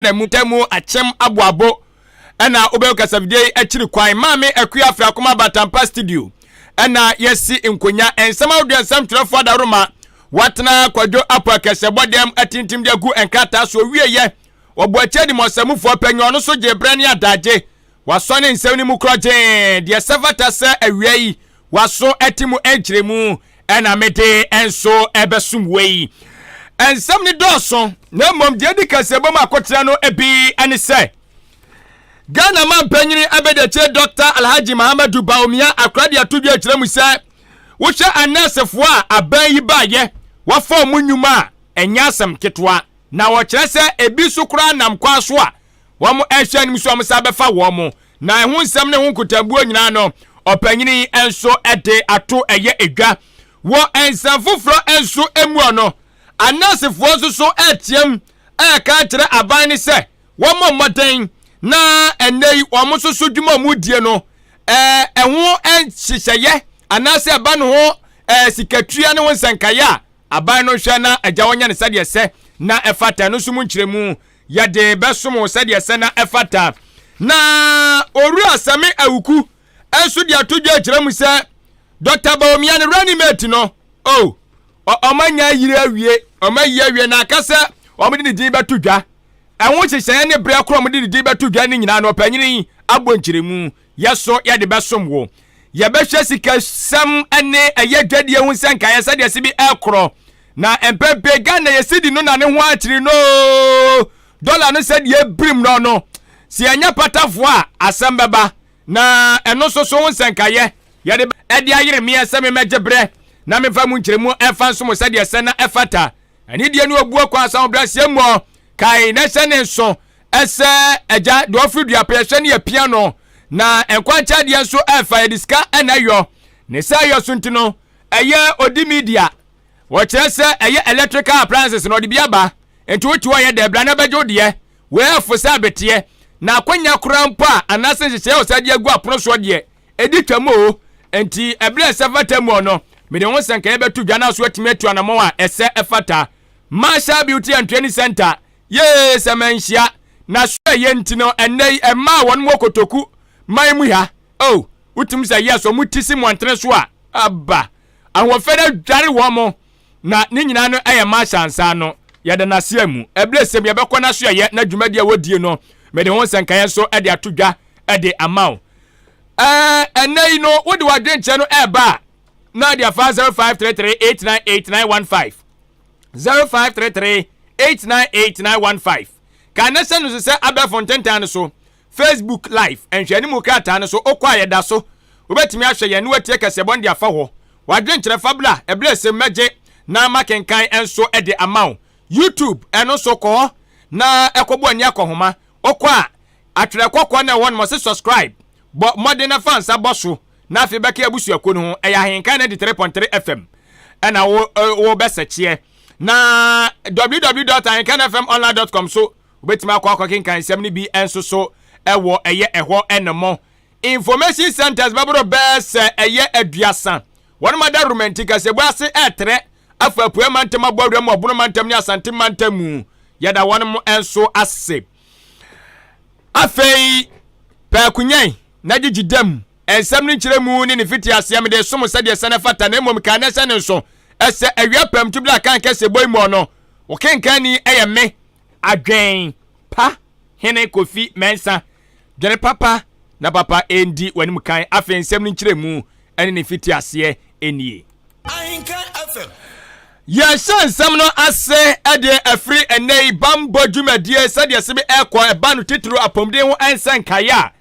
na mutemu achem aboabo ena obel kasabide akiri kwan maame akua afra koma batampa studio ena yesi nkonya ensama oduansam trefo daroma watna kwadwo apo Kasiebo dem atintim de gu enkata so wieye oboache di mosamufo panyo no so jebrane adaje waso ne nsem ni mu kroje de sevata se awiei waso atimu enkremu ena mete enso ebesum wei ensem ni doso na mom de di Kasiebo makotra no ebi ane se Ghana man panyini abedeche Dr. Alhaji Muhammadu Baumia akradi atudwa akyeremu se wo hwe anasefo a aban yi baaye wafo munyuma enyasem ketwa na wo kyerɛ sɛ ebi so kura nam kwa so a wo mo ehwɛ nim so amsa befa wo mo na ho nsɛm ne ho nkotabuo nyina no opanyini enso ede ato eye edwa wo ensam foforo enso emu ono anasefo so etiem aka kyerɛ aban ne sɛ wo mo moden na enei wo mo so dwuma mu die no ɛho enhyehyeye anase aban ho sikatua ne ho nsankaya aban no hwɛ na agya wonya ne sade se na efata no so mu nkyeremu yade besom sade se na efata na oru asame awuku enso de atodwa akyeremu se Dr. Baumia ne running mate no omanya yire awie omayi awie na akasa omde ne din betodwa enwo hyehyɛ ne bre akro omde ne din betodwa ne nyina no panyini abɔ nkyeremu yeso yade besom wo yebehwe sika sam ene ayedwadie hu senka yesade se bi ekro na empempe Ghana yesidi no na ne ho akiri no dollar no said ye brim no si anya patafo a asem beba na eno so hu senka ye yede ede ayere me asem megebre na me fa mu nkyeremu efa nso mo sade se na efata ani die no obuo kwa asam bra se mo kai na se ne so ese eja do ofri dua pressure ne piano na enkwancha de nso efa ediska enayo ne sayo suntino eye odi media wo kyerese eye electrical appliances no de biaba enti wotu wo ye de bra na bejo de we afosa betie na akwanya krampa anase hyehyɛ osade agu apono so de edi twamo enti ebre sevatamu no me de ho senka betu dwa na so atime atu anamo a ese efata Masha Beauty and Training Center ye semenhia na so ye ntino enei ema won mo kotoku mai mu ya utum say yes o mutisi mo antre so a aba ahofere dware wo mo na ni nyina no eye ma shansa no ye de na se mu eblesem ye bekọ na so ye na dwumadi a wodie no me de ho senkan so e de atodwa e de amaw enei no wodi wadwenche no eba na dia 0533898915 0533898915 kana senu se aba fontentan so Facebook live enhwani mu krata no so okwa yeda so obetimi ahwe ye ne watie Kasiebo ndi afa ho wadwenkyere fabla eblesem meje na makenkan enso ede amaw YouTube eno so ko na ekobo ani akohoma okwa atwere kokko na won mo se subscribe bo modern fans aboso na afi beka abusu akonu ho eya Ahenkan 3.3 FM ena wo besachie na www.ahenkanfmonline.com so obetimi akwa kenkan sem ni bi enso so ewo eye eho enemo information centers babro best eye aduasa won mada romantic Kasiebo ase etre afa pue mantem abodwe mo bono mantem ni asante mantamu yada won mo enso ase afei pa kunyan na gigidam ensem ni kyeremu ni fiti ase me de som sade sene fata na mom kan ese ne so ese awia pam tu bla kan Kasiebo mu no o kenkan ni eye me adwen pa hene Kofi Mensa dere papa na papa endi wanim kan afen nsem ni kyeremu ene ne fiti ase enie Ahenkan FM yes nsem no ase ede afri enei bambo dwumadie sade se be ekọ eba no titiro apomden ho ensan kaya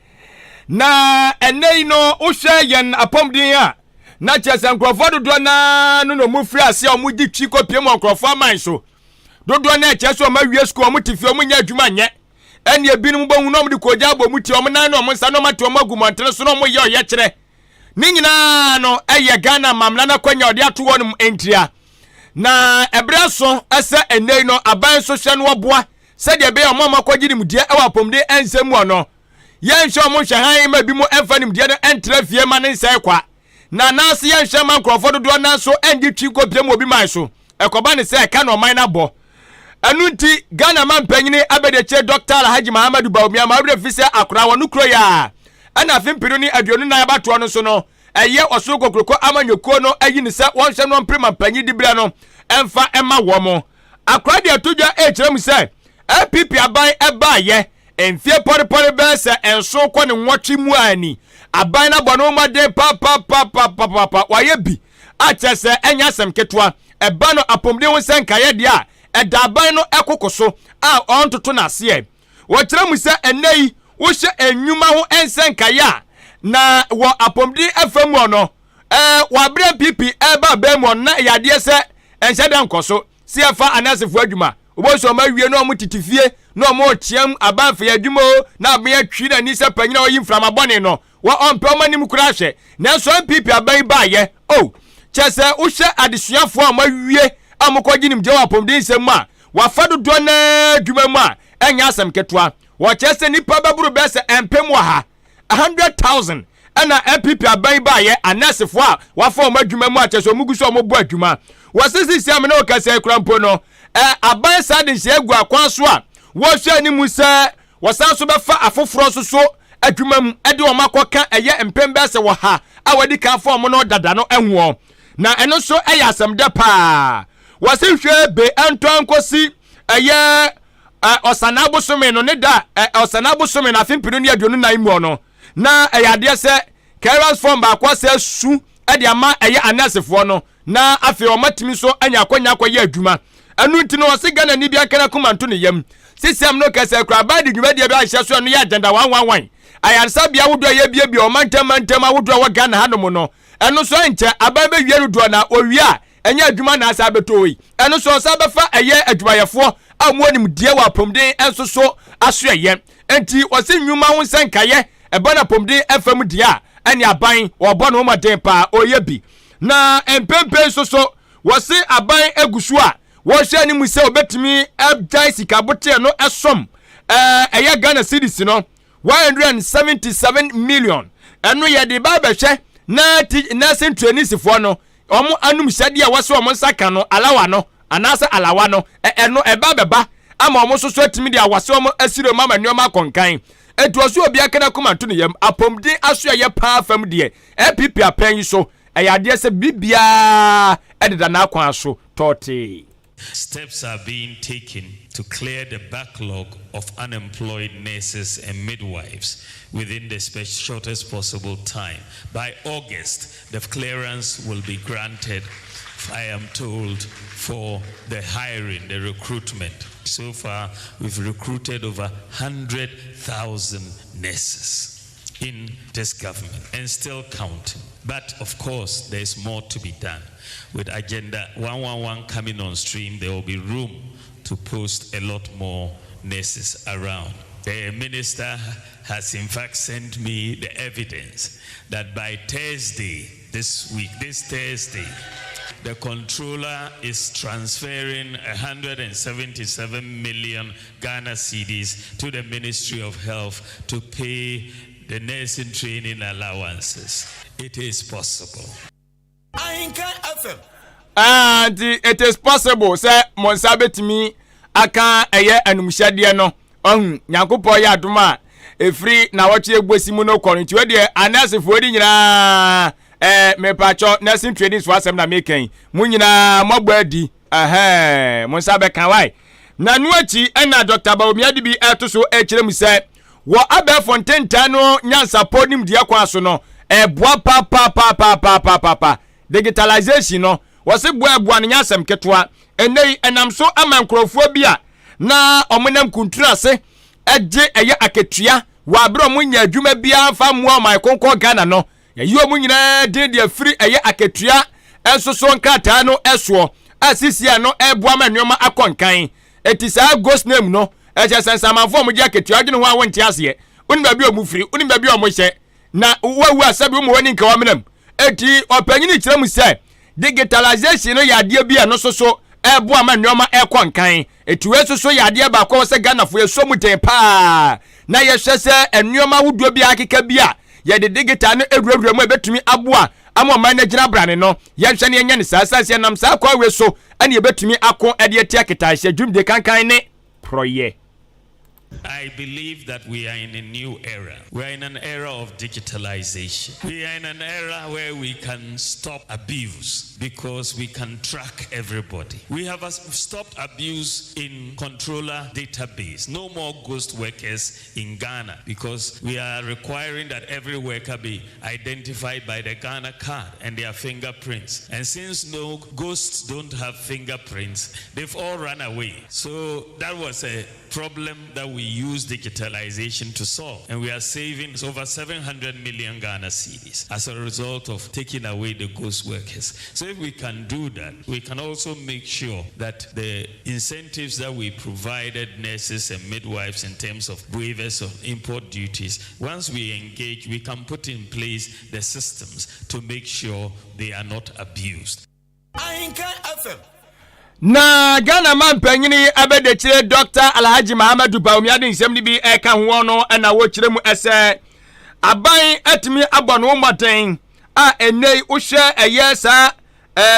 na enei no uhwe yen apomden a na chese nkrofo dodo na no mu firi ase o mu di twi kopie mo nkrofo aman so dodo na chese o ma wie school o mu tifi o mu nya adwuma nye ene ebinum bohu no mu di koja abo mu ti o mu nan no mu nsa no mate o magu montre so no mu ye o ye kire ni nyina no eye Ghana mamla na kwanya ode ato wonum entria na ebraso ese enei no aban so hwe no oboa sede be o mama kwagirim die e wa pomde ensem ono ye nhwe o mu hwe han ma bi mu enfanim die no entra fie ma ne nsai kwa na nase ye nhwe ma nkrofo dodo na so endi twi kopie mo bi man so ekoba ne se ka no man na bo Anunti Ghana man panyini abedeche Dr. Alhaji Muhammadu Bawumia mawre fise akora wonu kro ya ana afim piruni aduonu na abato no so no eye oso kokroko amanyoko no ayi ni se wonhwe no prima panyi dibra no emfa ema wo mo akora de atodwa echirem se apipi aban eba ye enfie porepore be se enso ko ne nwotwe mu ani aban na bono ma de pa waye bi achese enya sem ketwa eba no apomde won senkaye de a edaban no ekokoso a ontoto na ase wo kire mu se enei wo hye enwuma ho ensenkaya na wo apomdi afamu ono wa bre pipi eba ba mu na yade se enhye dan koso si afa anasefo adwuma wo so ma wie no mo titifie no mo chiam abanfa adwuma na abia twi na ni se panyina oyi mframa bone no wo ompe omanim kura hye na so pipi aban ba ye o chese wo hye adesuafo a ma wie amukwaji nim jewa pomdi nsem a wafado do na dwuma mu a enya asem ketwa wo chese nipa baburu bese empem wa ha 100,000 ana MPP aban ba ye anasefo a wafa o madwuma mu a chese omuguso o mobo adwuma wasisi siam na okase krampo no aban sade nse egu akwan so a wo hwe ni mu se wasanso befa afoforo so adwuma mu ede o makoka eye empem bese wo ha a wadi kan fo mo no dada no enwo na eno so eya asem de pa wasihwe be anton kosi eye osanabo some no ne da osanabo some na afimpiru ne aduonu nan mu no na eyade se carers form ba kwase su e de ama eye anasefo no na afi o matimi so anya akonya akoye adwuma anu nti no osigana ni bia kana kumanto ne yam sisiam no kase kra ba de dwuma de bia hye so no ya agenda 111 ayansa bia wodo ye bia o mantam wodo wa Ghana hanom no enu so nche aba be wie rudo na owie a enya adwuma na asa betoi enu so sa befa eye adwumayefo amuanim die wa pomden enso so aso eye enti wose nwuma ho senkaye eba na pomden afam dia ene aban obo no maden pa oye bi na empempe so wose aban egusu a wo hye ni mu se obetimi abjai sikabote no esom eye Ghana cedis no 177 million enu ye de ba behwe na sentuanisifo no omo anum hyade a wase omo nsaka no alawa no anasa alawa no eno eba beba ama omo soso atimi de awase omo asiro mama nneoma konkan etuoso obi akana komanto ne yam apomdi aso ye pa fam de epipi apan so eyade se bibia ededa na akwan so tote. Steps are being taken to clear the backlog of unemployed nurses and midwives within the shortest possible time. By August, the clearance will be granted, I am told, for the hiring, the recruitment. So far, we've recruited over 100,000 nurses in this government and still counting. But of course, there's more to be done. With Agenda 111 coming on stream, there will be room to post a lot more nurses around. The minister has in fact sent me the evidence that by Thursday, this Thursday, the controller is transferring 177 million Ghana cedis to the Ministry of Health to pay the nursing training allowances. It is possible. Ahenkan FM. And it is possible, say, Monsabetimi, Aka, Eye, and Mushadi, no, Yankupo Yaduma, a free now what you was Simono calling to a announcing for me pacho, nursing training was some making. Munina, Mobedi, Monsabe Kawai. Nanuachi, and Dr. Bawumia be to so HM said, what about Fontaine Tano, Nyansa Podim Diaquasono, bois papa. Digitalization no was a boy nyasem ketwa enam so amankrofobia na omonam kuntura se eje eye aketua wa bro munya adwuma bia fa mo my konko Ghana no ye omunyina de free eye aketua enso so nkata no eso asisia no eboa manwoma akonkan etisa ghost name no eje sensamanfo mo je aketua dwene ho awonti ase oni ba bi o mu free oni ba bi o mo hye na wawu asabi mo woni nka wa menam eti opanyini kire mu se digitalization no yade bia no so ebo amanwoma ekonkan eti we so yade ba ko se Ghana fo eso mu den pa na ye hwe se enwoma wudo bia akeka bia ye de digital no ewurawura mu ebetumi aboa ama man na gina brane no yenhwe ne yenye ne saasase nam saa kwa we so ane ebetumi akọ ade atia ketaahye dwumde kankan ne proye. I believe that we are in a new era. We are in an era of digitalization. We are in an era where we can stop abuse because we can track everybody. We have stopped abuse in controller database. No more ghost workers in Ghana because we are requiring that every worker be identified by the Ghana card and their fingerprints. And since no ghosts don't have fingerprints, they've all run away. So that was a problem that we use digitalization to solve, and we are saving over 700 million Ghana cedis as a result of taking away the ghost workers. So if we can do that, we can also make sure that the incentives that we provided nurses and midwives in terms of waivers of import duties, once we engage, we can put in place the systems to make sure they are not abused. Ahenkan FM. Na Ghana man panyini abede chire Dr. Alhaji Muhammadu Bawumia de nsem ni bi eka ho no na wo chire mu ese aban atimi abono moden a enei wo hwe eye sa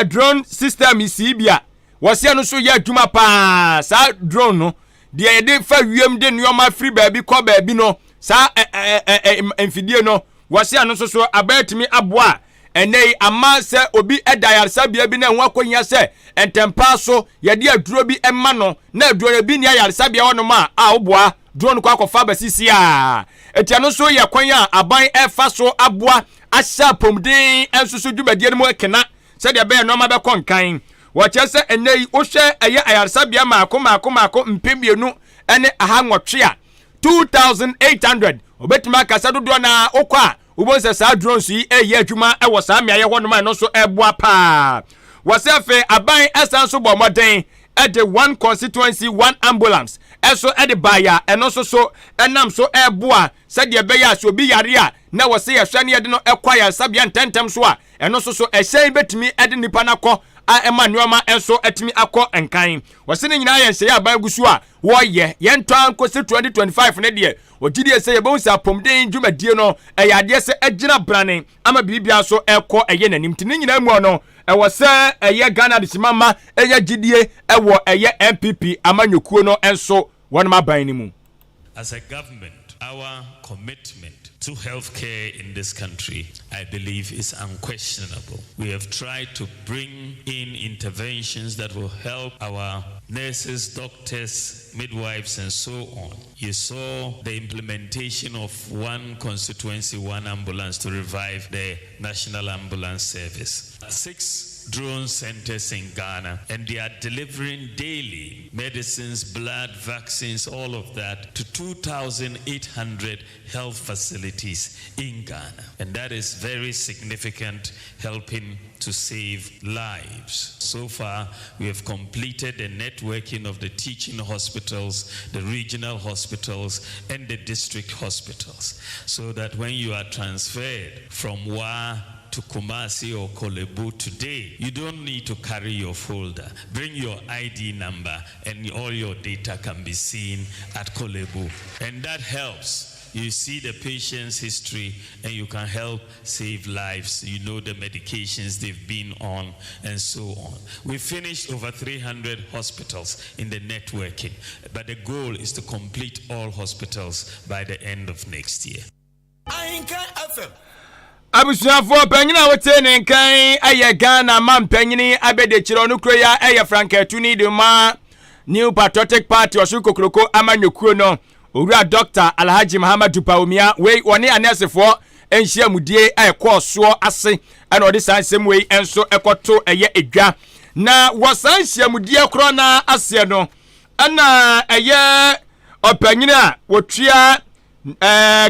drone system isi bia wo se no so ya adwuma pa sa drone no de ye de fa wiem de nioma free baabi ko baabi no sa enfidie no wo se no so abatimi aboa enei ama se obi edayarsa bia bi na ho akonya se entempa so ye de aduro bi emma no na aduro bi ni ayarsa bia wono ma a oboa drone kwa kofa basisi a etia no so ye kwan a aban efa so aboa asha pomden ensusu dwumadie no mu ekena se de be no ma be konkan wo che se enei wo hwe eye ayarsa bia maako mpemienu ene aha nwotwe a 2800 obetima kasa dodo na okwa ubonse sa drones yi eye adwuma e wo sa meaye ho no ma no so eboa pa wasefe aban esanso bo moden e de one constituency one ambulance eso e de baya eno so enam so eboa se de be ya so obi yare a na wose ye hwane ye de no ekwa ya sabia ntentem so a eno so ehye betimi e de nipa na kọ a emanuama enso etimi akọ enkan wose ne nyina ye nhye aban gusu a wo ye yento ankosi 2025 ne de ogidi se ye bonsa pomden dwumadie no eyade se agina brane ama bibia so ekọ eye nanim tini nyina mu no wose eye Ghana disimama eye gidie ewo eye MPP amanyokuo no enso wonma aban ni mu. As a government, our commitment to healthcare in this country, I believe, is unquestionable. We have tried to bring in interventions that will help our nurses, doctors, midwives, and so on. You saw the implementation of one constituency, one ambulance to revive the National Ambulance Service. 6 drone centers in Ghana, and they are delivering daily medicines, blood, vaccines, all of that to 2,800 health facilities in Ghana. And that is very significant, helping to save lives. So far, we have completed the networking of the teaching hospitals, the regional hospitals, and the district hospitals, so that when you are transferred from WA to Kumasi or Kolebu today, you don't need to carry your folder. Bring your ID number and all your data can be seen at Kolebu. And that helps. You see the patient's history and you can help save lives. You know the medications they've been on and so on. We finished over 300 hospitals in the networking, but the goal is to complete all hospitals by the end of next year. Ahenkan FM. Abusuafo panyina wote ne nkan aye Ghana man panyini abede chiro no kroya aye Franketuni de ma New Patriotic Party osukokroko amanyokuo no owura Dr. Alhaji Muhammadu Bawumia we woni anesefo enhia mudie ayekoso ase ana odi sansem we enso ekoto eye edwa na wosanhia mudie kro na ase no ana eye opanyina wotua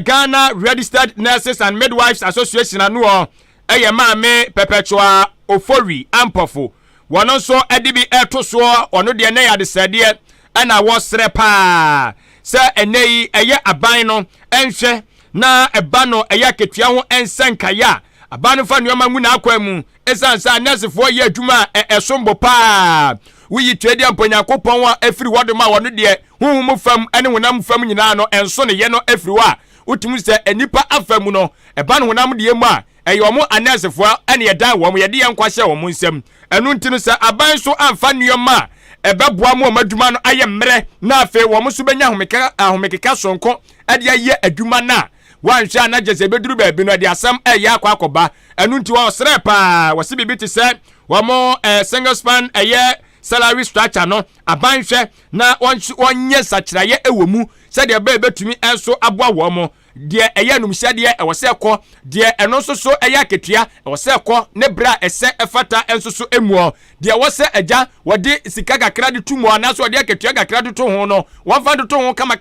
Ghana Registered Nurses and Midwives Association anu eye maame Perpetua Ofori Ampofo wono so edibi eto so ono de na yade sede ana wo sere pa se enei eye aban no enhwe na eba no eye ketua ho ensankaya aban fa nuoma mu na akwa mu esansa nursefo ye adwuma esombo pa wuyi twedi amponyankopon wa afiri wodoma wono de humu fam ene wonam nyina no enso ne ye no afiri wa utumi se enipa afam no eba no wonam de mu a ɛyɛ ɔmo anesefo ɛne yɛdan wɔn yɛde yɛn kwahyɛ wɔn nsam ɛno nti no sɛ aban so amfa nneɛma ɛbɛboa mo adwuma no ayɛ mmerɛ na afei wɔn so bɛnya ahomekeka sonko ɛde ayɛ adwuma na wanhwɛ na gyese beduru baabi no de asɛm ɛyɛ akɔba ɛno nti wɔn srɛ paa wɔsi bibi te sɛ wɔn single span ɛyɛ salary structure no abanhwɛ na wɔnyɛ sakyerɛyɛ ɛwɔ mu sɛdeɛ bɛtumi ɛnso aboa wɔn mo deɛ ɛyɛ numhyɛdeɛ ɛwɔ sɛ ɛkɔ deɛ ɛno nso so ɛyɛ aketua ɛwɔ sɛ ɛkɔ ne bra ɛsɛ ɛfata ɛnso so emuɔ deɛ wɔsɛ ɛgya wɔde sika kakra de tu mu anaso wɔde aketua kakra de to ho no wɔmfa de to ho kama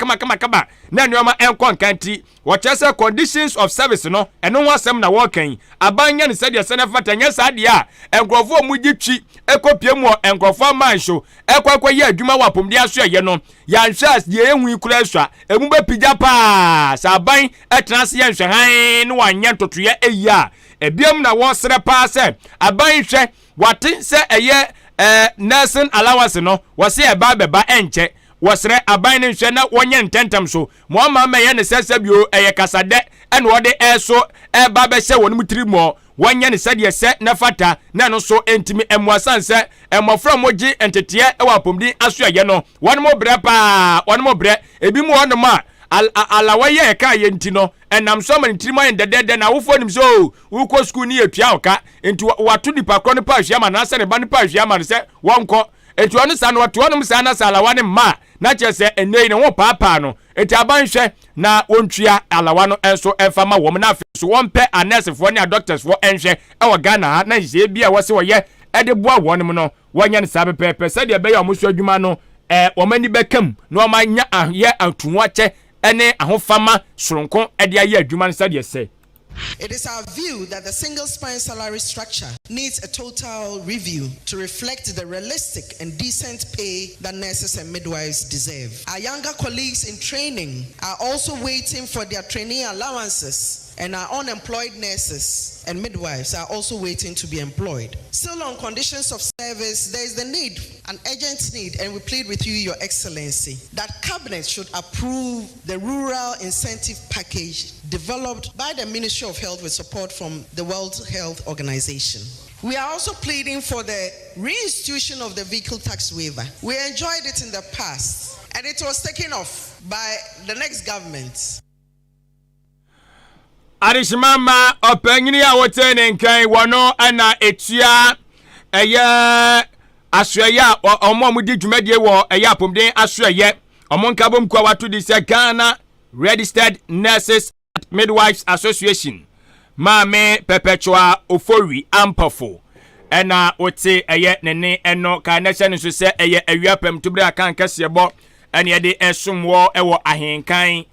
na nneɛma ɛnkɔ nkanti wɔkyerɛ sɛ conditions of service no ɛno ho asɛm na wɔkan aban nyɛ ne sɛdeɛ sɛ ne fata nyɛ saa deɛ a nkurɔfoɔ mu gye twi ɛkɔpie mu nkurɔfoɔ manhyo ɛkɔ yɛ adwuma wɔ apɔmde aso ɛyɛ no yɛanhwɛ deɛ ɛhu yi kura asua emu bɛpigya paa sɛ aban ɛtena ase yɛ nhwɛhan ne wanyɛ ntotoyɛ ɛyi a ebiam na wɔsrɛ paa sɛ aban hwɛ wate sɛ ɛyɛ nursing allowance no wɔse ɛba bɛba ɛnkyɛ wɔsrɛ aban ne nhwɛ na wɔnyɛ ntɛntɛm so mo ama mɛyɛ ne sɛ bio ɛyɛ kasadɛ ɛna wɔde ɛso ɛba bɛhyɛ wɔn mu tiri mu wɔnyɛ ne sɛdeɛ sɛ na fata na no so entimi ɛmoasan sɛ ɛmɔfra mogye nteteɛ ɛwɔ apɔmden aso ɛyɛ no wɔn mo brɛ paa wɔn mo brɛ ebi mu wɔn ma alawa yɛ ɛka yɛ nti no ɛnam so ma ne tirim ayɛ dɛdɛdɛ na awofoɔ nim so wokɔ school ni yɛtua ɔka nti wato nipa korɔ ne pa ahwia ma na sɛ ne ba ne pa ahwia ma no sɛ wɔnkɔ enti ɔno sa no wɔto ɔnom saa na sɛ alawa ne mma na kyerɛ sɛ ɛnɛ ne ho paapaa no enti abanhwɛ na wɔntua alawa no ɛnso ɛmfa ma wɔm na afei so wɔmpɛ anessefoɔ ne adoctorsfoɔ ɛnhwɛ ɛwɔ Ghana ha na nhyehyɛ bi a wɔse wɔyɛ ɛde boa wɔn mu no wɔnyɛ ne saa pɛpɛɛpɛ sɛdeɛ ɛbɛyɛ ɔmo so adwuma no wɔn ani bɛkam na wɔn anya ayɛ atuwakyɛ ɛne ahofama soronko ɛde ayɛ adwuma no sɛdeɛ sɛ. It is our view that the single spine salary structure needs a total review to reflect the realistic and decent pay that nurses and midwives deserve. Our younger colleagues in training are also waiting for their trainee allowances, and our unemployed nurses and midwives are also waiting to be employed. Still on conditions of service, there is the need, an urgent need, and we plead with you, Your Excellency, that Cabinet should approve the rural incentive package developed by the Ministry of Health with support from the World Health Organization. We are also pleading for the reinstitution of the vehicle tax waiver. We enjoyed it in the past, and it was taken off by the next government. Arishimama opengini ya wote nenkai wano ana etua eye asweye omo mudi dwumadie wo eye apomden asweye omo nkabom kwa watu di se Ghana Registered Nurses and Midwives Association Mame Perpetua Ofori Ampafo ena wote eye nene eno ka na hye nso se eye awiapam tubra Akan Kasiebo ene ye de esomwo ewo Ahenkan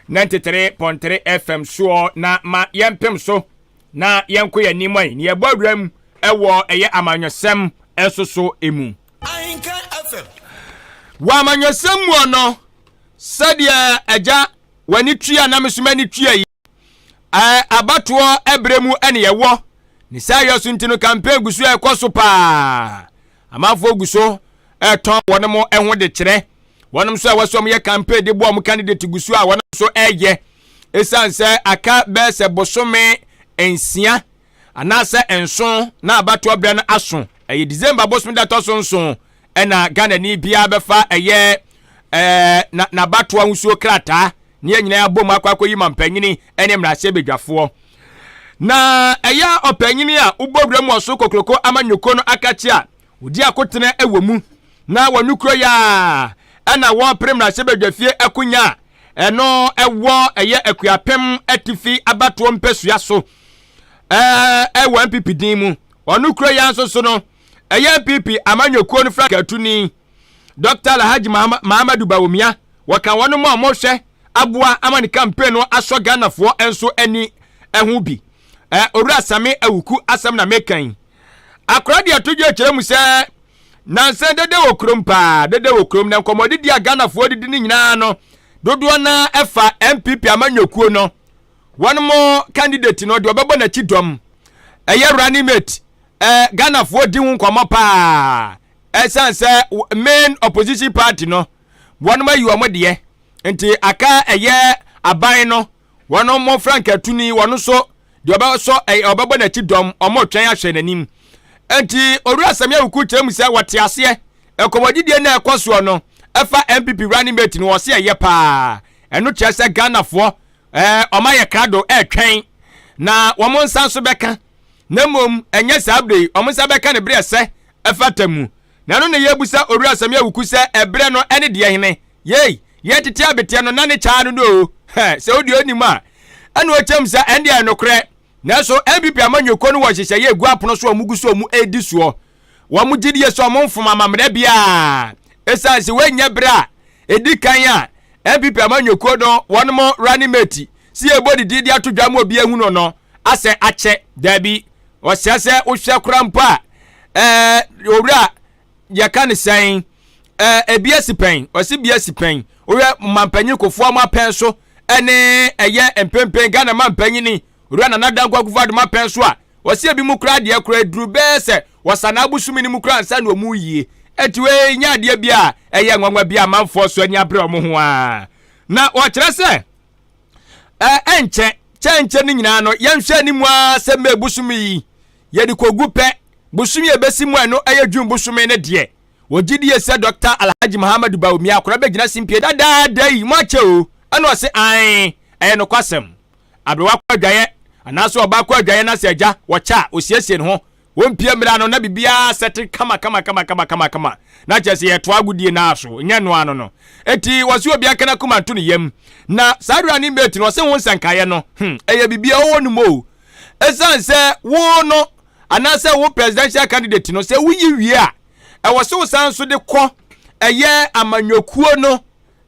93.3 FM so na ma yempem so na yenko yanim ai ne yebodwam ewo eye amanyosem esoso emu Ahenkan FM wa amanyosem wo no sadia eja wani tua na mesuma ni tua yi abato ebremu ene yewo ni sayo so ntino campaign gusu ekoso pa amafo guso eton wonmo eho de kire wonum so awasom ye campaign de bo candidate gusu a wonum so eye esanse aka bese bosome ensia anase enson na abato bra na aso eye December bosome da to so ena Ghana ni bia befa eye na abato ansuo krata ne nyina abom akwakoyi mampanyini ene mrahye bedwafo na eya opanyini a ubobra mu oso kokroko amanyoko no akachi a odi akotene ewemu na wanukro ya ana wo premra sebedwafie akunya eno ewo eye akuapem atifi abato mpesua so ewo MPP din mu wanukro ya so no eye MPP amanyoko no frakatuni Dr. Alhaji Muhammadu Bawumia waka wono mo amohwe aboa amani campaign no aso Ghana fo enso ani ehu bi owura same awuku asam na mekan akora de atodwe kire mu se nanse dede wokrom pa dede wokrom na nkomodi dia Ghana fo didi ni nyina no dodo na efa MPP amanyokuo no one more candidate no de obebo na chidom eye running mate Ghana fo di hu nkomo pa esanse main opposition party no one more you amode nti aka eye aban no wono mo Frank Atuni wono so de oba so obabo na ti dom omo twen ahwe nanim enti owura Samia Awuku kyeremu se wote ase ekobodidie na ekoso no efa MPP running mate no wose eye pa eno kyerese Ghana fo omaye krado twen na womo nsan so beka na mom enye sabre omo nsa beka ne bre se efatamu na no ne yebusa owura Samia Awuku se ebre no ene de hene ye tete abete no na ne cha no se odi onima eno ochem se ende enokre na so MPP amanyoko no wo hyehye ye egu apono so omugu so omu edi so wo mu gidie so omo mfoma mamre bia esanse wenya bra edi kan a MPP amanyoko no wonmo running mate si ebodi didi atodwa mo obi ehu no ase ache dabi wo sese wo hwe krampa owura yaka ne san ebiasi pen osi biasi pen wo mampanyi kofo amapen so ene eye empempen Ghana mampanyi ni owura na dankwa kufado mapen so a osi ebi mu kra de kra duru bese wasana busumi ni mu kra nsa no mu yie etiwe nya de bia eye nwanwa bia manfo so anya bre omo ho a na wo kire se enche ni nyina no yenhwe ni mu a se me busumi yi ye di kogu pe busumi ebesi mu eno eye dwum busumi ne de wogidie se Dr. Alhaji Muhammad Bawumia akora begina simpie dada yi mo ache o eno se an eye no kwasem abrewa kwadwaye anaso oba kwadwaye na seja wocha osiesie ne ho wompie mra no na bibia sete kama na chese ye to agudie na aso nya no ano no eti wose obi akana kuma to ne yam na sadura ni meti no se won sankaye no eye bibia wo no mo esanse wo no anase wo presidential candidate no se wuyi wie a wose wo sanso de kɔ eye amanyokuo no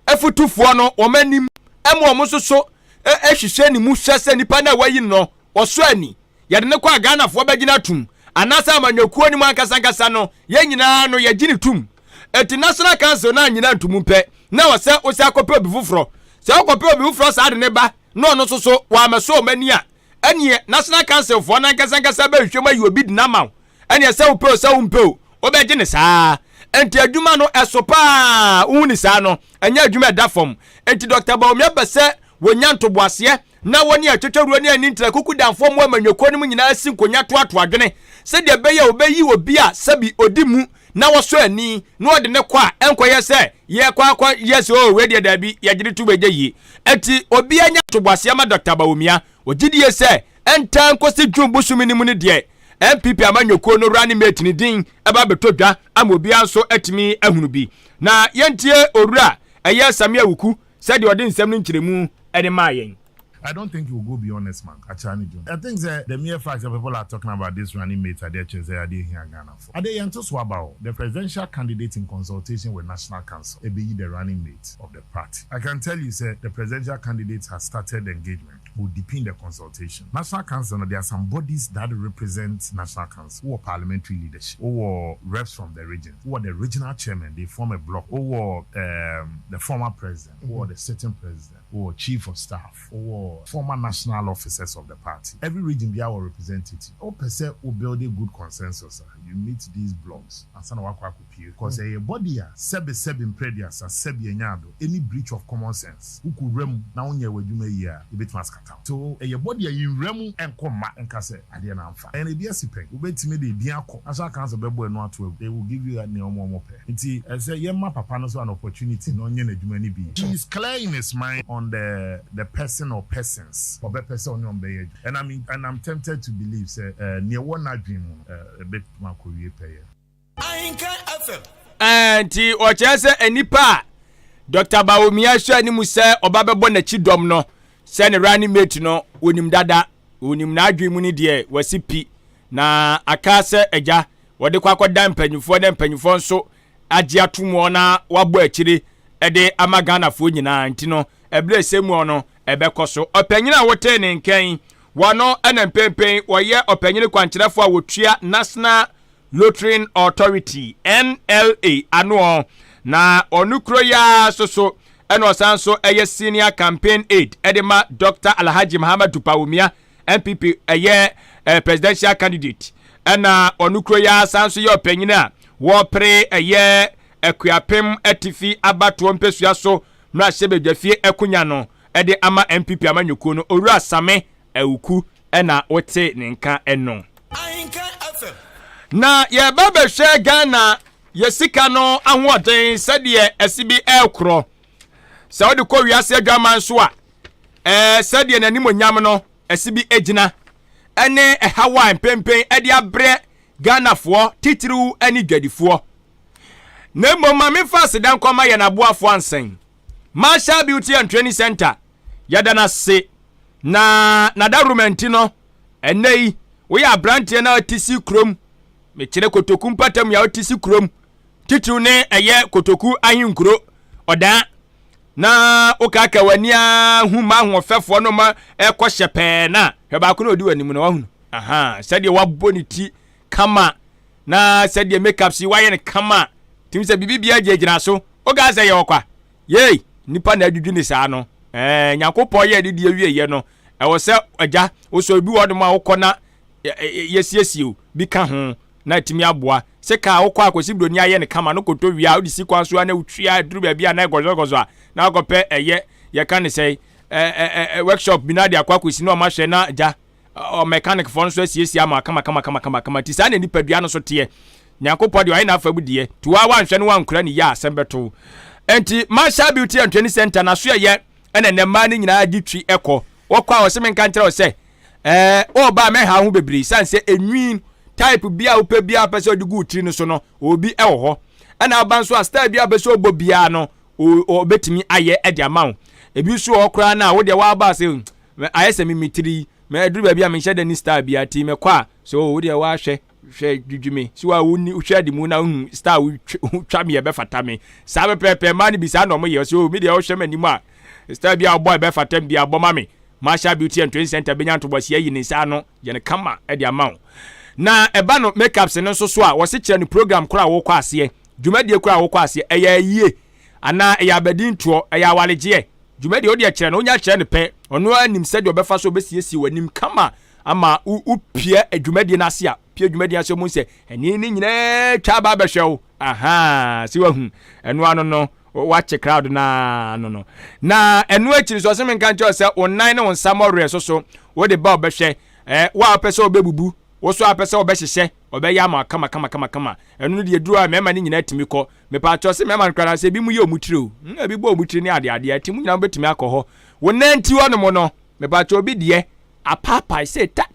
afutufo no omanim emo omososo ehwehwe ni mu hwese nipa na wayi no oso ani yade ne kwa Ghana fo bagina tum anasa amanyokuo ni mu ankasa no ye nyina no ye gini tum eti national council na nyina tum pe na wose osi akope obi fufuro se akope obi fufuro sa de ne ba no no soso wa maso mani a enie national council fo na ankasa ba hwehwe ma yi obi dinama enie se wo pe o se wo mpe obeje ne saa enti adwuma no esopa uni saa no enya adwuma da fom enti Dr. Bawumia bese wonya ntoboase na woni atwetwuru ni ani ntra kuku danfo mo amanyoko ni mu nyina asi nkonya to adwene se de beye obeyi obi a sabi odimu na woso ani na ode ne kwa enkoye se ye kwa yes o we de dabi ye gidi tu beje yi enti obi anya ntoboase ma Dr. Bawumia ogidie se entan kosi dwumbu ni mu ne de MPP amanyoko no running mate ni din eba betodwa amobi anso atimi ahunu bi na yentie owura eye Samia Awuku said the ode nsem no nkyeremu ede maayen. I don't think you will go beyond this, man. I think the mere fact that people are talking about this running mates are there here in Ghana for. Are they about the presidential candidate in consultation with National Council? Be the running mate of the party. I can tell you, sir, the presidential candidate has started the engagement. Will depend the consultation. National Council, there are some bodies that represent National Council, who are parliamentary leadership, who are reps from the region, who are the regional chairman. They form a bloc. Who are the former president, who are the sitting president, who are chief of staff, who are former national officers of the party. Every region be our representative. All per se will build a good consensus. You meet these blocks and sana wakwa kupie. Because a body sebe in predias and sebi enyado. Any breach of common sense. Uku remu na unye wejume ya ibit maskata. So a body in remu and koma and kase adiana amfa. And a BSC pen. Ubeti me de bianco. As I can't bebo and not they will give you that neomo mope. Inti I say yema papa no so an opportunity no nye jumani bi. He is clear in his mind on the person or persons or person on the edge. And I'm tempted to believe say near one dream a bit more career payer. Ahenkan FM. Anti ochese enipa Dr. Bawumia hwa ni mu se obabebo na chidom no se ne running mate no onim dada onim na adwemu ni de wasipi na akase eja wode kwakoda mpanyufo de mpanyufo nso age atomo na wabo akire ede amagana fo nyina nti no ebre semu ono ebekoso opanyina wote ne nkan wano ena mpempen woye opanyine kwankyerefo a wotua National Lottery Authority NLA ano na onukro ya soso eno osanso eye senior campaign aide edema Dr. Alhaji Muhammad Bawumia MPP eye presidential candidate ena onukro ya sanso ye opanyina wo pre eye akuapem atifi abato mpesua so na hyebedwafie ekunya no ede ama MPP amanyoko no owura Same Awuku ɛna wote ne nka ɛno Ahenkan FM. na ye baba hwe Ghana ye sika no ahoɔden sɛdeɛ ɛsibi ɛkoro sɛ wode kɔ wiase adwaman so a sɛdeɛ nanim onyam no ɛsibi egyina ɛne ɛhawa mpempen ɛde abrɛ Ghanafoɔ titiriw ɛne dwadifoɔ na mmom me fa sedan kɔma yɛ naboafoɔ ansen Marshall Beauty and Training Center yɛda se na nadarumenti no ɛnɛyi woyɛ abranteɛ na otisi krom me kyerɛ kotoku mpatam ya otisi krom titiriw ne ɛyɛ kotoku ahinkuro ɔda na okaka wania huma ahofɛfoɔ no ma ɛkɔ hyɛpɛɛ na hwɛ baako na odi wanim na wahunu sɛdeɛ wabɔ ne ti kama na sɛdeɛ makeup si wayɛ ne kama tim sɛ bibibia gyegyina so oga sɛ yɛ ɔkwa yei nipa na adwudwu ne saa no nyakopɔ yɛ de die wieyɛ no ɛwɔ sɛ agya oso bi wɔdom a wokɔ na yesiesio bi ka ho na timi aboa se ka wokɔ akosi broni ayɛ ne kama no koto wia odi si kwa so na utwia duru ba bia na gozogozo a na akɔpɛ ɛyɛ yɛ ka ne sɛ workshop bi na de akwa akosi na ɔma hwɛ na agya mechanic fo no so asiesie ama kama ti saa na nipadua no so teɛ nyakopɔ de ɔyɛ na afa budie tuwa wanhwɛ no wankura ne yɛ asɛm bɛto enti Marshall Beauty and Training Center na so yɛ ɛna nɛma ne nyinaa di twi ɛkɔ wɔkɔ a wɔsɛ menka nkyerɛ sɛ ɔba mɛha ho bebree san sɛ enwin type bia wopɛ bia pɛ sɛ ɔde gu tiri no so no obi ɛwɔ hɔ ɛna aba nso a star bia pɛ sɛ ɔbɔ bia no obetimi ayɛ ɛde ama wo ebi so ɔkora na wo de waba sɛ ayɛ sɛ mimitiri me aduru ba bia me hyɛ da ni star bia ti me kɔ a so wo de wa hwɛ dwudwume so wa wo ni hwɛ de mu na star wo twa me be fata me saa pepepe ma ni bi saa no mo yɛ so me de wo hwɛ manim a star bia boy be fata bia bɔ ma me Marshall Beauty and Training Center benya to bosia yi ne saa no ye ne kama ɛde ama wo na eba no makeups no so a wo se kyerɛ no program kora wo kɔ ase dwumadie kora wo kɔ ase ɛyɛ yie ana ɛyɛ abadin toɔ ɛyɛ awalegye dwumadie wo de kyerɛ no onya kyerɛ no pɛ ɔno anim sɛ de obefa so obesiesie wanim kama ama upie adwumadie na ase a pie adwumadie ase mo sɛ ɛni ni nyina twa ba bɛhwɛ wo si wahu ɛno ano no watch crowd na no na ɛno akiri so se menka nkyɛ sɛ onan ne won samore so wo de ba obɛhwɛ wa apɛ sɛ obebubu wo so apɛ sɛ obɛhyehyɛ obɛyɛ ama kama ɛno de duru a mɛma ne nyina timi kɔ mepa atɔ se mɛma nkara sɛ bi mu yɛ omutire o bi bɔ omutire ne ade timi nyina betimi akɔ hɔ wo nanti hɔ no mo no mepa atɔ obi de apapa say ta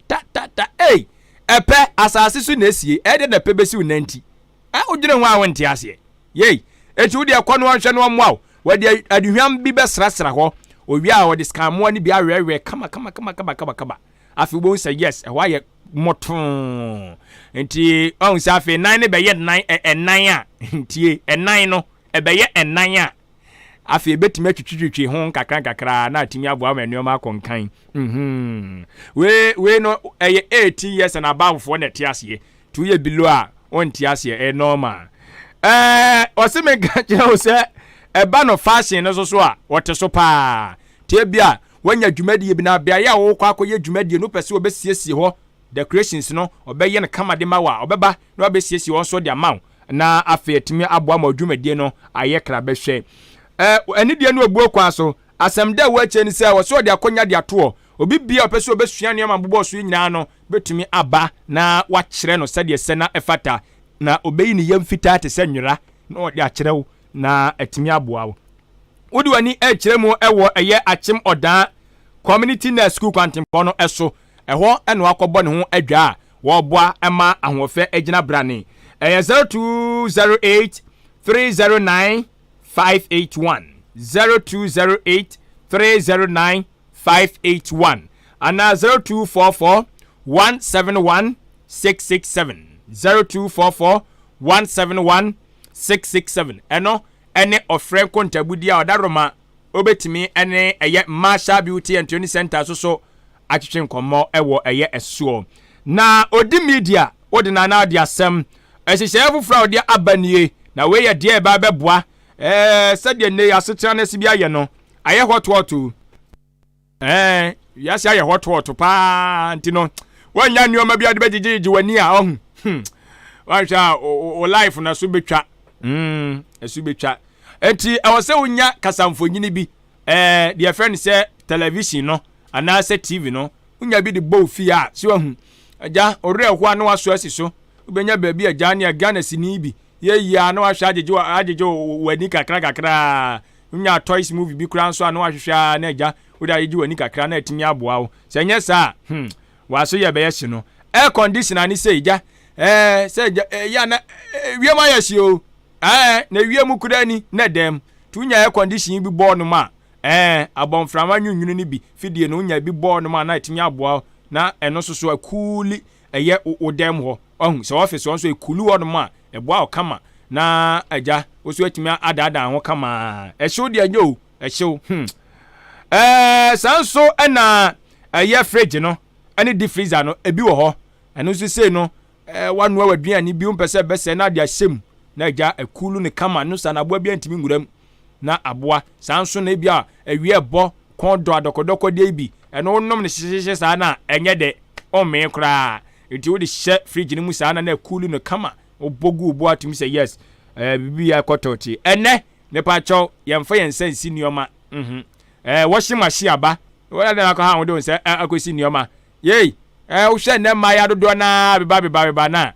ɛpɛ asase so na esie ɛde na pɛ besi wo nanti odwene ho a wonte ase yei eti wo de akɔ no hwɛ no amwa wo de aduhwam bi bɛsrasra hɔ owi a wo de skamoa ne bi awɛwɛ kama afi wo say yes ɛhɔ ayɛ moton enti on sɛ afi nan ne bɛyɛ nan ɛnan a ntie ɛnan no ɛbɛyɛ ɛnan a afi betime twitwitwi ho kakra na atimi aboa ma nneoma akɔnkan we no ɛyɛ 18 years and above for net ase to ye below a on ti ase normal ɔse me gachao sɛ ɛba no fashion no so a wɔte so pa tie bia wanya dwumadie bi na bia ya wo kɔ akɔyɛ dwumadie no pɛse obesiesie hɔ decorations no obɛyɛ no kama de ma wa obɛba na obesiesie hɔ so de ama na afi atimi aboa ma dwumadie no ayɛ kra bɛhwɛ ɛni die no obuo kwa so asɛm da wo akyɛ ni sɛ wɔ so de akonya de ato obi bia opɛ sɛ obesua nneɛma bobɔ so nyinaa no betumi aba na wakyerɛ no sɛdeɛ sɛ na ɛfata na obeyi ne yam fitaa te sɛ nwera na ɔde akyerɛ wo na atimi aboa wo wodi wani ɛkyerɛ mu ɛwɔ ɛyɛ akyem ɔdan community nurse school kwantempɔ no ɛso ɛhɔ ɛna wakɔbɔ ne ho adwa a wɔboa ɛma ahoɔfɛ agyina brane ɛyɛ 0208 309 581 0208 309 581 and 0244 171 667 0244 171 667 eno ene ofren kontabudi a odaroma obetimi ene eye Marshall Beauty and Training Center so atwetwe nkomo ewo eye esuo na odi media odi na na odi asem ehihye afufra odi abanie na we ye de ba beboa sɛdeɛ ne asetena na sibia ye no aye hotwoto yasi aye hotwoto pa ntino wanya nneoma bia de begigigi wani a ohun wacha o life na so betwa esu betwa enti awose wonya kasamfonyini bi de friend say television no ana say TV no unya bi de bow fi a so hu agya ore ho anu aso asiso ubenya baabi agya ne Ghana sini bi ye ya na wahwe ajejo wani kakra unya toys movie bi kura nso anu ahwehwa na agya uda yeji wani kakra na atimi aboa wo senye sa waso ye be yeshi no air conditioner ni se agya se ya na wiem ayesi o na wiem kura ni na dem tunya air conditioner bi bo no ma abonframa nyunwunu ni bi fidie no unya bi bo no ma na atimi aboa na eno soso akuli eye odem ho ohun se office won so ekulu wo no ma eboa okama na agya oso atimi adada ho kama ehyew de anyo ehyew sanso na eye fridge no ene deep freezer no ebi wo ho eno so sei no wanu awaduani bi umpese bese na de ahyem na agya ekulu ne kama no sa na aboa bi antimi nguram na aboa sanso na bia awie ebo kondo adokodoko de bi eno nom ne hyehye sa na enye de o me kra enti wo de hye fridge ni mu sa na ekulu ne kama obogu obo atimi say yes bibi ya kototi ene ne pa cho yemfa yensansi nioma washing machine aba wala na ko ha wo de se akosi nioma yei wo hye ne ma ya dodo na beba na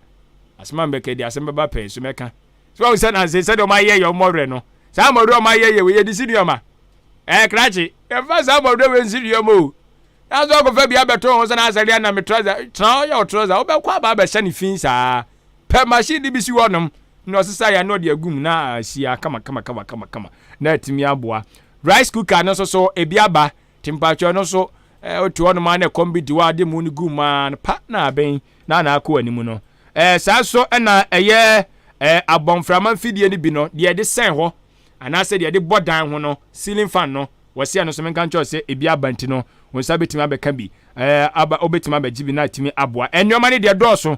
asma mbeke di asem beba pe so meka so wo se na se do ma ye yo more no sa mo do ma ye we ye di si nioma krachi yemfa sa mo do we si nioma o azo ko fa bia beto ho se na asali na me trouser tra yo trouser wo be kwa ba be hye ne fin sa pe machine bi si wonom no sisa ya no de agum na sia kama na atimi aboa rice cooker no so ebiaba temperature no so otu ono ma na kombi diwa de mu ni guma pa na ben na akọ animu no sa so na eye abonframa fidie ni bi no de sen ho ana se de bodan ho no ceiling fan no wose no so menka ncho se ebiaba nti no wonsa betima abeka bi aba obetima abaji bi na atimi aboa enwoma ne de dooso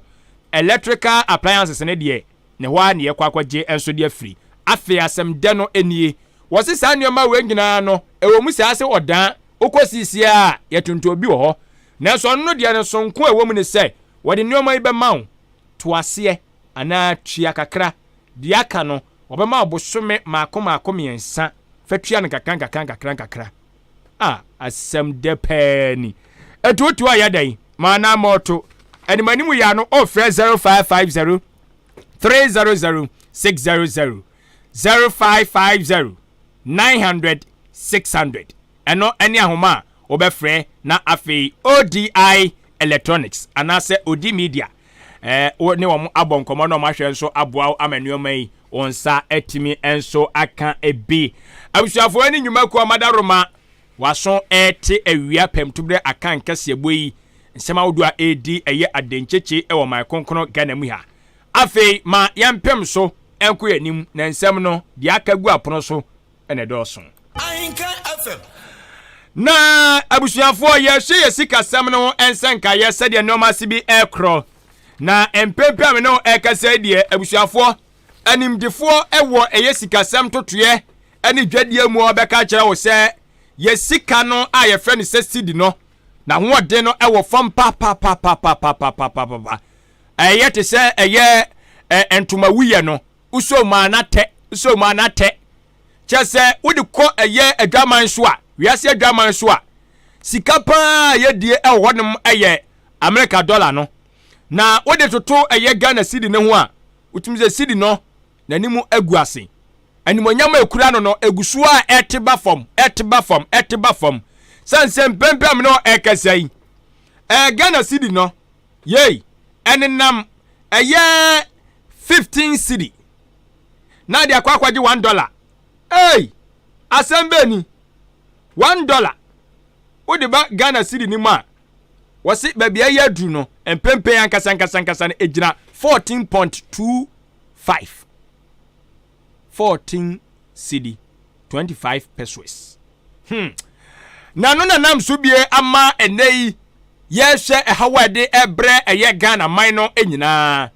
electrical appliances ne de ne ho ane yakwaje enso de afiri afi asem de no enie wose sa nneoma we ngina no ewo mu sia se odan okosisi a yetuntu obi wo ho na so no de ne sonko ewo mu ne se wode nneoma ibe mawo to ase ana tua kakra de aka no obema obosome maako miensa fatua ne kakra asem de pani etutu ayadan mana moto animanimu ya no ofre 0550 300 600 0550 900 600 eno eni ahoma obefre na afi ODI Electronics anase Odi Media ne wo abonkomo no mahwe nso aboa amanuoma yi onsa etimi enso aka ebi abusuafo ani nyuma ku amadaroma waso ete awia pemtubre Akan Kasiebo yi nsema wodu a edi eye adencheche ewo mai konkono Ghana mu ha afei ma yampem so enko yanim na nsem no de akagu apono so ene doso Ahenkan FM na abusuafo ye sika sem no ensenka ye sede normal sibi ekro na empempe ame no ekasa die abusuafo animdefo ewo eye sika sem totoye ene dwadie mu obeka kire wo se ye sika no a ye frɛ ne sesidi no na ho ode no ewo fam pa ayete se eye entuma wiye no uso ma na te chese wodi ko eye adwaman so a wiase adwaman so a sika pa ye die ewo honom eye America dollar no na wodi toto eye Ghana cedi ne ho a utimize cedi no nanimu aguase animonyama ekura no egusu a eteba fom sansem pempem no ekasai Ghana cedi no yei enenam eye 15 cedi na dia kwakwaje $1 asembe ni $1 wodi ba Ghana cedi ni ma wasi baby eye adu no empempe ankasa na ejina 14.25 14 cedi 25 pesos nanu na nam so bie ama enei yehwe ehawade ebre eye Ghana man no enyina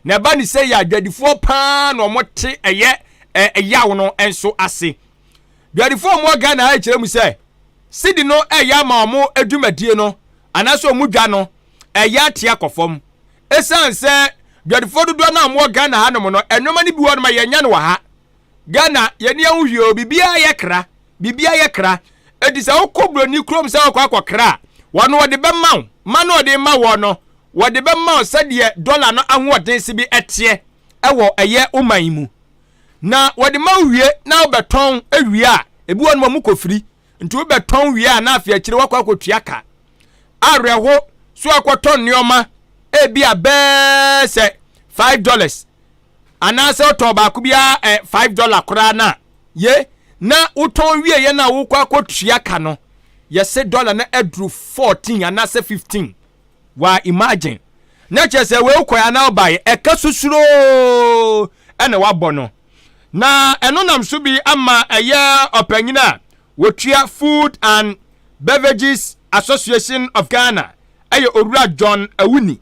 na ba ni say ya adwadifo pa na omote eye eyawo no enso ase adwadifo mo Ghana ha kire mu say cedi no eya ma omo adwumadie no anaso omudwa no eya atia kofom esanse adwadifo dodo na mo Ghana ha no no enoma ni bi wo no ma yenya no wa ha Ghana yeni ahuyio bibia ye kra edisa okobro ni krom se akwa kra wano wode bɛma ma no wode ma wɔ no wode bɛma sɛdeɛ dollar no ahoɔden si bi ɛteɛ ɛwɔ ɛyɛ oman mu na wode ma wie na wobɛtɔn awie a ebi wɔ no mu kofiri nti wobɛtɔn wie a na afia kyire wakɔ akɔtua ka areho so akɔtɔn nneɔma ebi a bɛɛ sɛ $5 anaasɛ wotɔn baako bia $5 koraa na ye na wotɔn wie ye na wokɔ akɔtua ka no yɛsɛ dollar na aduru 14 anaasɛ 15 wa imagine na kyerɛ sɛ we wokɔ ya na obaye ɛka susuro ɛna wabɔ no na ɛno nam so bi ama ɛyɛ ɔpanyina wotua Food and Beverages Association of Ghana ɛyɛ Owura John Awuni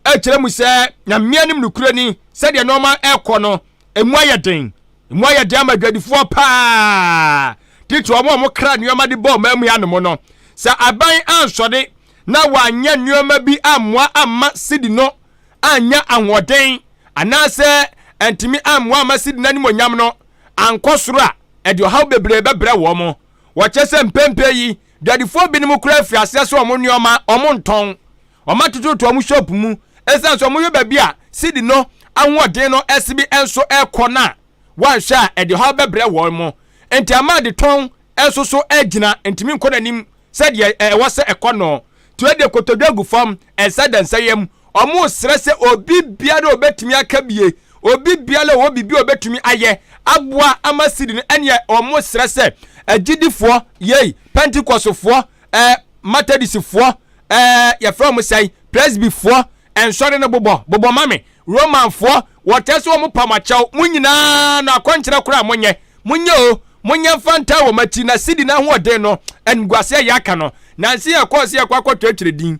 ɛkyerɛ mu sɛ na mmea nim nukure ni sɛdeɛ normal ɛkɔ no emu ayɛ den ama dwadifoɔ paa titi ɔmo kra nneɛma de bɔ ɔmo ya no mo no sɛ aban ansɔde na wanya nneɛma bi ammoa amma sidi no anya ahoɔden anaasɛ antimi ammoa amma sidi na nimonyam no ankɔ soro a ɛde ɔhaw bebree bɛbrɛ wɔ mo wɔkyɛ sɛ mpempe yi dwadifoɔ bi ne mu kura afiase sɛ ɔmo nneɛma ɔmo ntɔn ɔmo atototo ɔmo shop mu ɛsan so ɔmo yɛ baabi a sidi no ahoɔden no ɛsibi ɛnso ɛkɔ na wanhwɛ a ɛde ɔhaw bɛbrɛ wɔ mo enti ama de tɔn ɛso so ɛgyina ntimi nkɔ n'anim sɛdeɛ ɛwɔ sɛ ɛkɔ no tuwe de kotodwa gu fam ɛsɛ dansɛyɛm ɔmo srɛ sɛ obi biara obetumi aka bie obi biara wo bibi obetumi ayɛ aboa ama sidi no ɛne ɔmo srɛ sɛ agidifoɔ yei pentecostfoɔ methodistfoɔ yɛfrɛ mo sɛi presbyfoɔ ɛnsɔre no bobɔ mame romanfoɔ wɔtɛ sɛ ɔmo pamakyɛw mo nyinaa na akɔnkyerɛ kora monyɛ fanta wɔ mati na sidi na hoɔden no ɛnguase yɛ aka no nansi yɛ kɔ twetwere din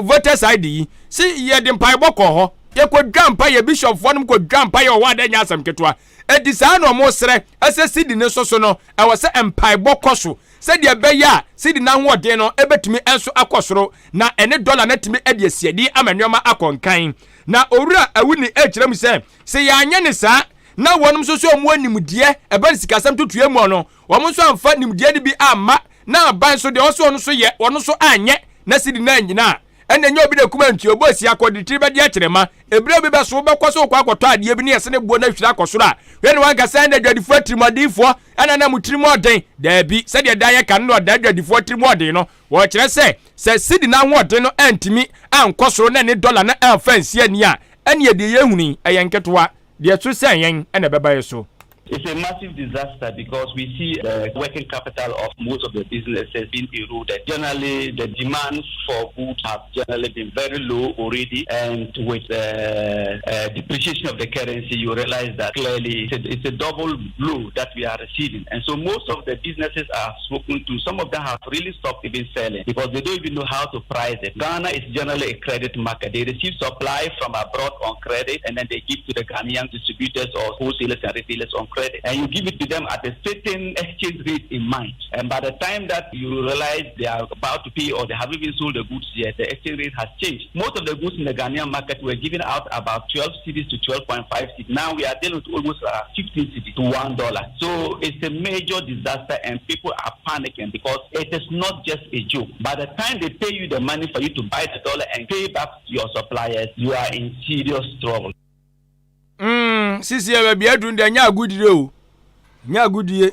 voters ID yi si yɛ de mpae bɔkɔ hɔ yɛ kɔ dwampa yɛ bishop fo no kɔ dwampa yɛ ɔwa da nya asɛm ketwa edi saa na ɔmo srɛ ɛsɛ sidi ne so no ɛwɔ sɛ mpae bɔkɔ so sɛdeɛ bɛyɛ a sidi na hoɔden no ebetumi ɛnso akɔ soro na ɛne dollar na tumi ɛde asiadi ama nneɛma akɔnkan na owura Awuni ɛkyerɛ mu sɛ yɛanyɛ ne saa na wɔnom so ɔmo animdeɛ ɛbɛn sikasɛm tutuɛ mu no wɔn nso amfa nimdeɛ de bi amma na aban so deɛ ɔso ɔno so yɛ ɔno so anyɛ na sidi na nyina ɛna nyɛ obi de kuma ntuo bo asi akɔde tiri bɛde akyerɛ ma ebire bi bɛ so bɛkɔ so kɔ akɔtɔ adeɛ bi ne yɛsɛ ne buo na hwira akɔsoro a hwɛ ne wankasa na dwadifoɔ tirimɔdenfoɔ ɛna na mu tirimɔden daabi sɛdeɛ da yɛ kan no ɔda dwadifoɔ tirimɔden no wɔkyerɛ sɛ sidi na ahoɔden no antimi ankɔ soro na ne dollar na amfa nsia ni a ɛne yɛ de yɛhuni ɛyɛ nketewa deɛ so sɛ yɛn ɛna bɛba yɛ so. It's a massive disaster because we see the working capital of most of the businesses being eroded. Generally, the demand for goods has generally been very low already, and with depreciation of the currency, you realize that clearly it's a double blow that we are receiving. And so most of the businesses are spoken to. Some of them have really stopped even selling because they don't even know how to price it. Ghana is generally a credit market. They receive supply from abroad on credit, and then they give to the Ghanaian distributors or wholesalers and retailers on credit. And you give it to them at a certain exchange rate in mind. And by the time that you realize they are about to pay or they haven't even sold the goods yet, the exchange rate has changed. Most of the goods in the Ghanaian market were given out about 12 cedis to 12.5 cedis. Now we are dealing with almost 15 cedis to $1. So it's a major disaster and people are panicking because it is not just a joke. By the time they pay you the money for you to buy the dollar and pay back to your suppliers, you are in serious trouble. Sisi ya baby adun de nya agudire o. Nya agudie.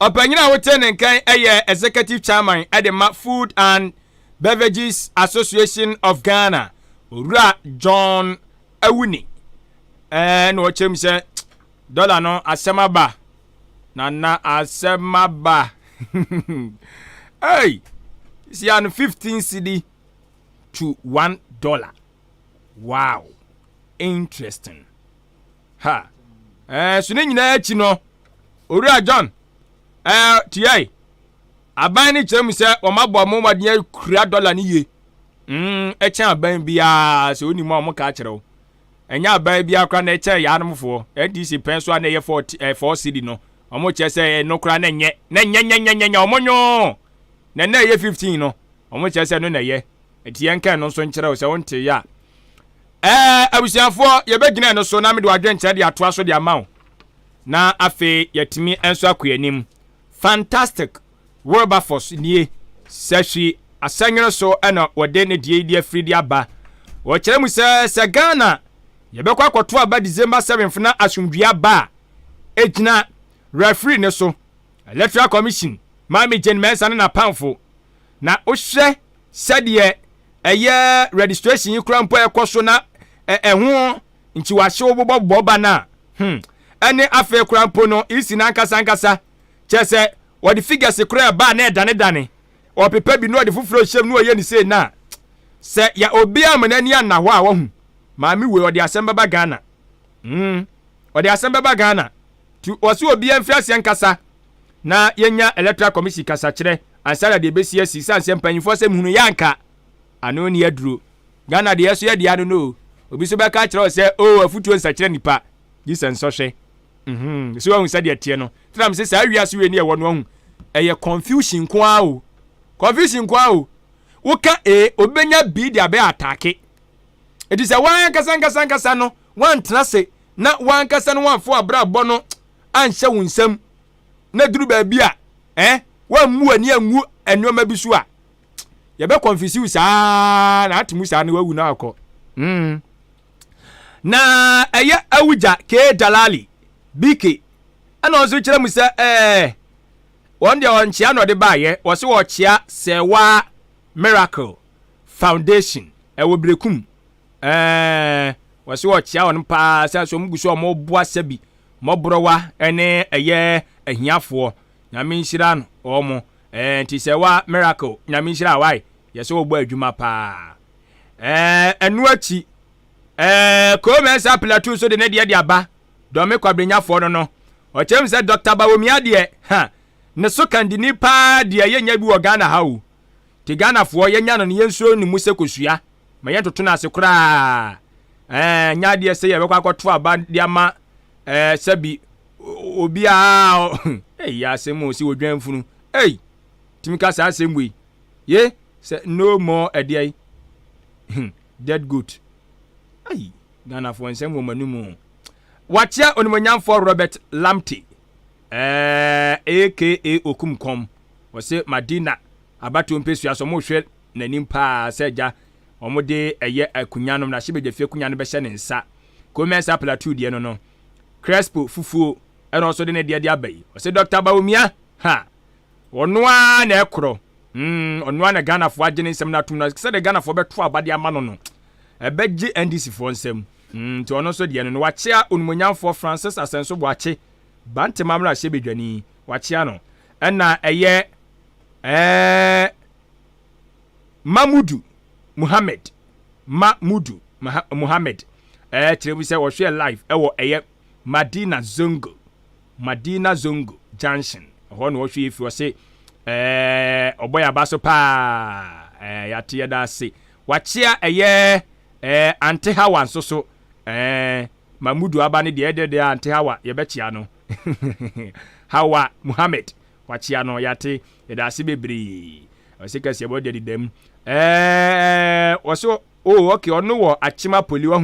Opanyina wote ne nkan eye executive chairman at the Food and Beverages Association of Ghana. Owura John Awuni. No chem se dollar no asemaba. Na asemaba. Hey. See an 15 cedi to $1. Wow. Interesting. Ha. Sune nyina achi no. Owura John. TI. Aban ni kyerɛ mu sɛ ɔmabɔ mo maden kura dollar ni ye. Ɛkyɛn aban bia sɛ oni mu a mo ka kyerɛ wo. Ɛnya aban bia kra na ɛkyɛ yanomfo. NDC pen so na ɛyɛ 4 cedi no. Ɔmo kyerɛ sɛ no kra na nyɛ. Na nyɛ ɔmonyo. Na ɛyɛ 15 no. Ɔmo kyerɛ sɛ no na ɛyɛ. Ɛti yɛnka no so nkyerɛ wo sɛ wonte ya. Abusiafo yebegina no so na me de wadwen kyerɛ de atoa so de ama wo. Na afi yetimi enso akoyanim. Fantastic. Wilberforce nie sehwi asanyere so na wode ne die fridi aba wo kire mu se Ghana yebekwa akoto aba December 7th na asumdua ba ejina referee ne so electoral commission mami Jane Mensa na pamfo na ohwe sede eye registration yi kura mpo ekoso na ho nti wahye obobbo ba na ene afa kura mpo no isi na nkasa chese wodi figures kura ba na dane o pepa bi no de fufuro hyem no ye ni sei na se ya obi amanani anaho a wahu maami we odi asem baba Ghana odi asem baba Ghana tu osi obi amfiase nkasa na yenya electoral commission kasa kire ansala de besi asi sanse mpanyifo se hunu yanka ano ni aduro Ghana de yeso ye de ado no obi so beka kire o se afutuo nsakire nipa Jesus sohwe so wahu se de tie no tram se sa wiase we ni e wono wahu eye confusion kwa o woka obenya bi de abe atake edi se wan kasa no wan trase na wan kasa no wan fo abra bo no anhye wunsam na duru ba bi a wan mu ani anwu enoma bi so a ye be confuse you sa na atimu sa na wawu na akọ na eye awuja ke dalali bike ana ozo kire mu se won de on chia no de baaye wo se wo chia sewa miracle foundation wo brekum wo se wo chia won pa sa so muguso mo bo asabi mo browa ene eye ahiafo nyame nhira no omo nti sewa miracle nyame nhira wai ye se wo bo adwuma pa enu achi ko mensa plateau so de ne de aba do me kwabranyafo no o chem se Dr. Bawumia de ne so kandini pa de yenya bi wo Ghana ha o ti Ghana fo yenya no ne yensuo ni mu se kosua ma yentoto na ase kura nya de se ye bekwa akoto aba de ama sabi obi a ya se mo si odwanfunu timika sa asembwe ye se no more ediai dead good Ghana fo nsem wo manumu wachia onimonyamfo Robert Lamte aka Okumkom wose Madina abato mpesua so mo hwe nanim pa seja omode eye akunyanom na hyebedefie kunyano be hye ne nsa komensa plateau de no Crespo fufuo eno so de ne de abai wose Dr. Bawumia onwa na ekro onwa na Ghana fo agene nsem na tum na se de Ghana fo beto abade ama no ebeje NDC fo nsem nti ono so de no wachia onimonyamfo Francis Asenso boache bante mamra hyebedwani wachia no ena eye Mamudu Muhammad Muhammad tirebu se wo hwe live ewo eye Madina Zongo Junction ho no wo hwe fi wo se oboya baso pa yate da se wachia eye Antehawa nsoso Mamudu abane de Antehawa yebechia no Hawa Muhammad wachia no yate da se bebri Akan Kasiebo de dem waso okay ono wo achima poli wa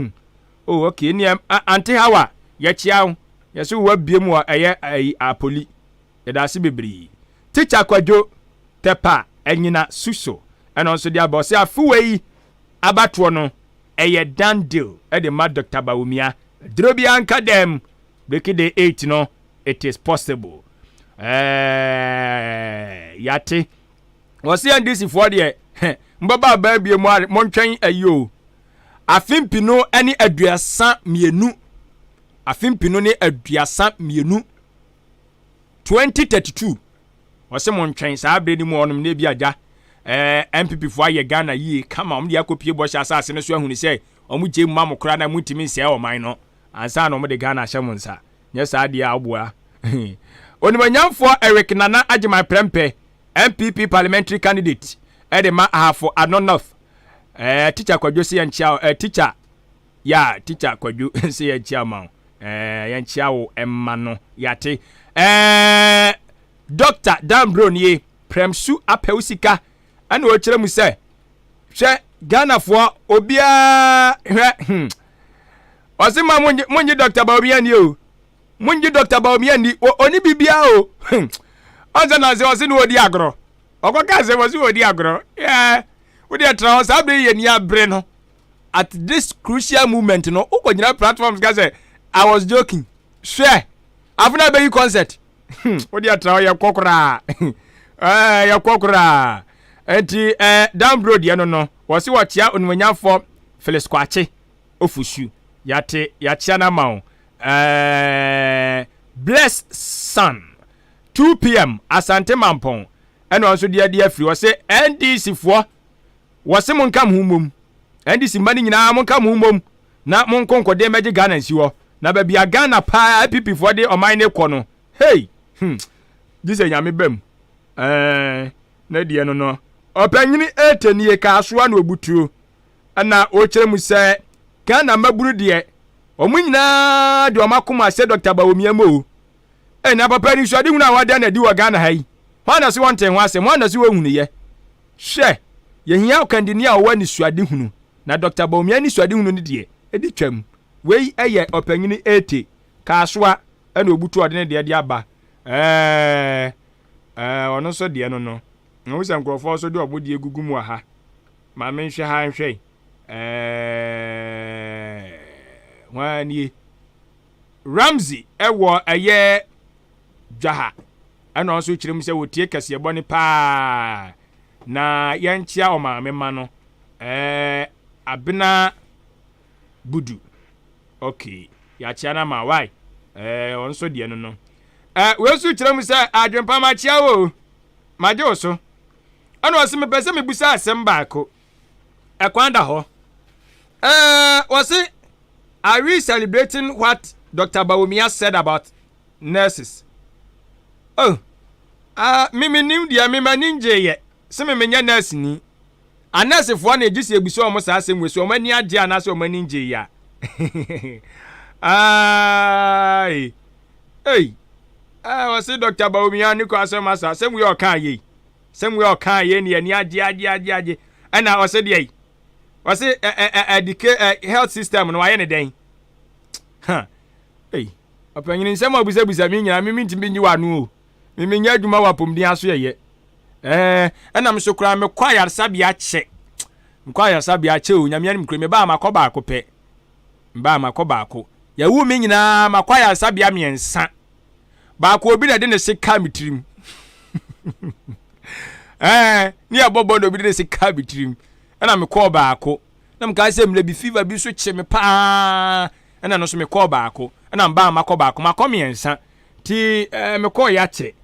hu okay ni Antehawa yechia yeso wa biem wa eye apoli da se bebri teacher Kwadwo Tepa enyina suso eno so dia bo se afuwei abato no eye dan deal de ma Dr. Bawumia drobi anka dem break the 8 no it is possible yate wose NDC for de mbaba ba bie mo ntwen ayo afimpino ene aduasa mienu afimpino ne aduasa mienu 2032 wose mo ntwen sa abredi mu onom ne bi aja MPP fo aye Ghana yi kama om de akopie bo sha asase ne so ahuni se omu je mu mamokra na mutimi nse o man no ansa na om de Ghana hyem nsa nye sa de aboa onimanyamfo Eric Nana Agyeman Prempe MPP parliamentary candidate edema ahafo Anonorth teacher Kwadwo se yanchia teacher Kwadwo se yanchia ma yanchia wo emma no yate Dr. Dambro nie Premsu apewsika ana o kire mu se hwe Ghana fo obia hwe osima munyi Dr. Bawumia ni o munyi Dr. Bawumia ni oni bibia o Onse na se wose no odi agro. Okoka se wose odi agro. Yeah. We dey try say be ye ni abre no. At this crucial moment no, ukonyina platforms ga say I was joking. Sure. Afuna be you concert. We dey try ye kokora. Ye kokora. Enti down road ye no. Wose wo chia onwanyafo Felix Kwache ofusu. Yate chia na ma o. Blessed Sun 2pm Asante Mampong and also dear free was say NDC for was some come home NDC money na mon come home na mon konko de magic Ghana nsiwo na ba bia Ghana pa pipi for de o mine kono hey this e nyame bam na die no opanyini etenie ka so na obutuo na o kire mu say Ghana maburu de omunyina de o makoma say Dr. Bawumiamo na papa ni so ade hunu awada na di wa Ghana hai hwana se wonten ho asem hwana se wohunu ye hwe ye hia okandini a wo ni suade hunu na Dr. Bawumia ni suade hunu ni de edi twam wei eye opanyini 80 ka soa na obutu ode ne de aba ono so de no wo se nkrofo so de obodi egugu mu aha ma me nhwe ha nhwe wani Ramsey ewo eye Jaha ana also chirem se wotie Kasiebo ne pa na yanchia o ma mema no abena budu okay ya chia na ma why onso de no we so chirem se adwempa ma chia wo maje oso ana o se me pese me busa asem baako ekwanda ho was are we celebrating what Dr. Bawumia said about nurses? Oh, mimi nim dia mima ninje ye. Se me menya nurse ni. A nurse fo na ejisi ebuso omo sa asem weso omo ani age ana se omo ninje ya. Ai. Hey. Was Dr. Bawumia ni ko asem asa asem we okan ye. Sem we okan ye ni ani age. Ana was dey. Was health system no aye ne den. Ha. Hey. Apanyini nsem abusa mi nyina mi ntimi nyi wanu o. Mi nya adwuma wa pomdi aso ye. Ana mso kura me kwa yarsabia che. Nkwa yarsabia che o nyame anim kure me ba makoba akope. Mba makoba ako. Ya wu mi nyina makwa yarsabia miensa. Ba ko obi na de ne sika mitirim. Ni abobo no obi de ne sika mitirim. Ana me ko ba ako. Na mka se mle bi fever bi so che me pa. Ana no so me ko ba ako. Ana mba makoba ako makomiensa. Ti me ko ya che.